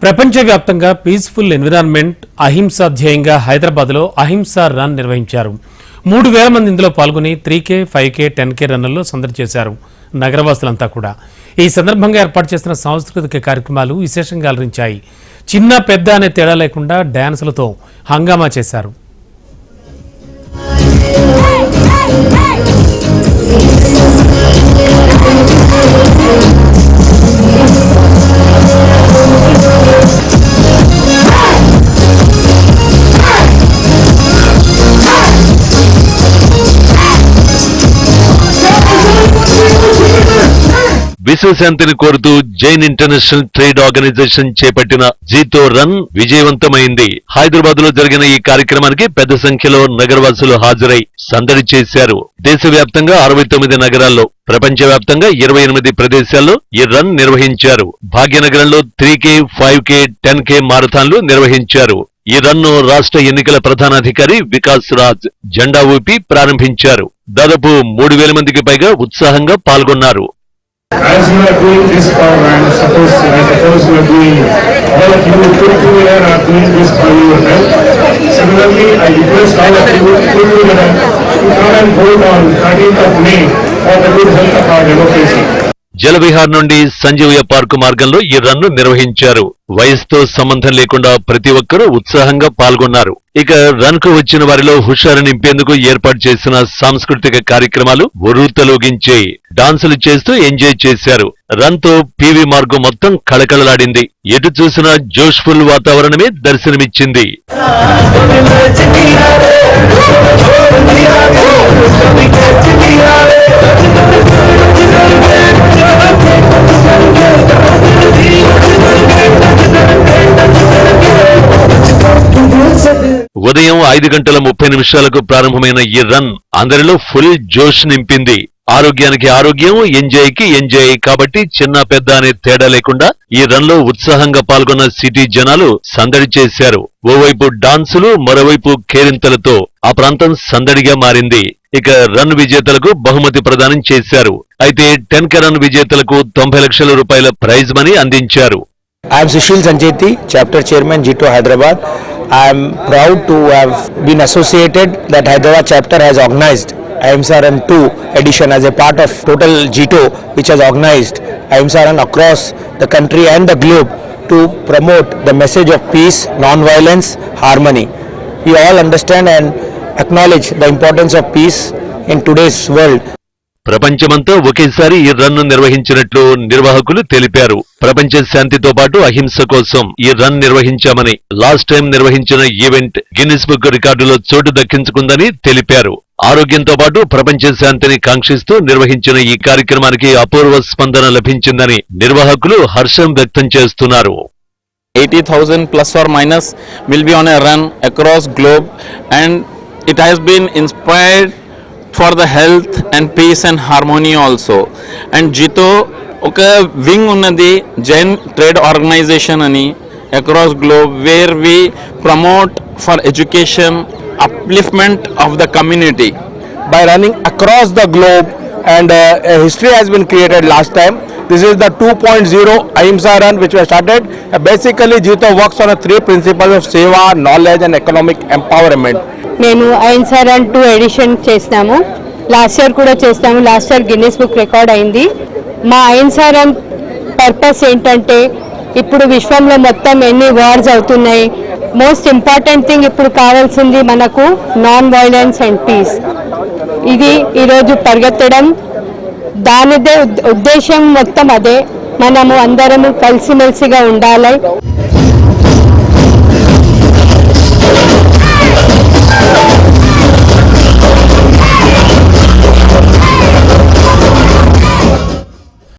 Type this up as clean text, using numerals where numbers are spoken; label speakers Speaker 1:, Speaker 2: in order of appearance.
Speaker 1: ప్రపంచవ్యాప్తంగా peaceful environment అహింస ధ్యేయంగా హైదరాబాద్లో అహింస రన్ నిర్వహించారు. 3000 మంది ఇందులో పాల్గొని 3K, 5K, 10K రన్నుల్లో సందడి చేశారు నగరవాసులంతా కూడా. ఈ సందర్భంగా ఏర్పాటు చేసిన సాంస్కృతిక కార్యక్రమాలు విశేషంగా అలరించాయి. చిన్న పెద్ద అనే తేడా లేకుండా డ్యాన్సులతో హంగామా చేశారు.
Speaker 2: విశ్వశాంతిని కోరుతూ జైన్ ఇంటర్నేషనల్ ట్రేడ్ ఆర్గనైజేషన్ చేపట్టిన జీతో రన్ విజయవంతమైంది. హైదరాబాద్ లో జరిగిన ఈ కార్యక్రమానికి పెద్ద సంఖ్యలో నగరవాసులు హాజరై సందడి చేశారు. దేశవ్యాప్తంగా 69 నగరాల్లో, ప్రపంచవ్యాప్తంగా 28 ప్రదేశాల్లో ఈ రన్ నిర్వహించారు. భాగ్యనగరంలో 3K, 5K, 10K మారథాన్లు నిర్వహించారు. ఈ రన్ను రాష్ట్ర ఎన్నికల ప్రధానాధికారి వికాస్ రాజ్ జెండా ఊపి ప్రారంభించారు. దాదాపు 3000 మందికి పైగా ఉత్సాహంగా పాల్గొన్నారు.
Speaker 3: As you are doing this power and suppose you are doing, all of you put together are doing this for your health. Similarly, I request all of you put together to come and vote on 13th of May for the good health of our democracy.
Speaker 2: Jalavihar నుండి Sanjeevaiah park మార్గంలో ఈ run నిర్వహించారు. వయసుతో సంబంధం లేకుండా ప్రతి ఒక్కరూ ఉత్సాహంగా పాల్గొన్నారు. ఇక రన్ కు వచ్చిన వారిలో హుషారు నింపేందుకు ఏర్పాటు చేసిన సాంస్కృతిక కార్యక్రమాలు ఉర్రూతలూగించాయి. డాన్సులు చేస్తూ ఎంజాయ్ చేశారు. రన్ తో పీవీ మార్గం మొత్తం కళకళలాడింది. ఎటు చూసినా జోష్ఫుల్ వాతావరణమే దర్శనమిచ్చింది. ఉదయం 5:30 ప్రారంభమైన ఈ రన్ అందరిలో ఫుల్ జోష్ నింపింది. ఆరోగ్యానికి ఆరోగ్యం, ఎంజాయ్ కి ఎంజాయ్ కాబట్టి చిన్న పెద్ద అనే తేడా లేకుండా ఈ రన్ లో ఉత్సాహంగా పాల్గొన్న సిటీ జనాలు సందడి చేశారు. ఓవైపు డాన్సులు, మరోవైపు కేరింతలతో ఆ ప్రాంతం సందడిగా మారింది. ఇక రన్ విజేతలకు బహుమతి ప్రదానం చేశారు. అయితే 10K రన్ విజేతలకు 90 లక్షల రూపాయల ప్రైజ్ మనీ అందించారు.
Speaker 4: I am Sushil Sancheti, Chapter Chairman Jito Hyderabad. I am proud to have been associated that Hyderabad chapter has organized Ahimsa Run 2 edition as a part of total Jito which has organized Ahimsa Run across the country and the globe to promote the message of peace, non-violence, harmony. We all understand and acknowledge the importance of peace in today's world.
Speaker 2: ప్రపంచమంతా ఒకేసారి ఈ run నిర్వహించినట్లు నిర్వాహకులు తెలిపారు. ప్రపంచ శాంతితో పాటు అహింస కోసం ఈ రన్ నిర్వహించామని, లాస్ట్ టైం నిర్వహించిన ఈవెంట్ గిన్నిస్ బుక్ రికార్డులో చోటు దక్కించుకుందని తెలిపారు. ఆరోగ్యంతో పాటు ప్రపంచ శాంతిని కాంక్షిస్తూ నిర్వహించిన ఈ కార్యక్రమానికి అపూర్వ స్పందన లభించిందని నిర్వాహకులు హర్షం వ్యక్తం చేస్తున్నారు.
Speaker 5: 80,000 plus or minus will be on a run across globe and it has been inspired for the health and peace and harmony also. And Jito oka wing unnadi Jain Trade Organization ani across globe where we promote for education, upliftment of the community.
Speaker 4: By running across the globe and a history has been created last time. This is the 2.0 Ahimsa Run which was started. Basically Jito works on 3 principles of seva, knowledge and economic empowerment.
Speaker 6: మేము అహింసా run 2 edition చేస్తాము. Last year కూడా చేస్తాము. Last year Guinness book record అయింది. మా అహింసా run purpose ఏంటంటే ఇప్పుడు విశ్వంలో మొత్తం ఎన్ని వార్స్ అవుతున్నాయి, మోస్ట్ ఇంపార్టెంట్ థింగ్ ఇప్పుడు కావాల్సింది మనకు నాన్ వైలెన్స్ అండ్ పీస్. ఇది ఈరోజు పరిగెత్తడం, దానిదే ఉద్దేశం మొత్తం అదే. మనము అందరము కలిసిమెలిసిగా ఉండాలి.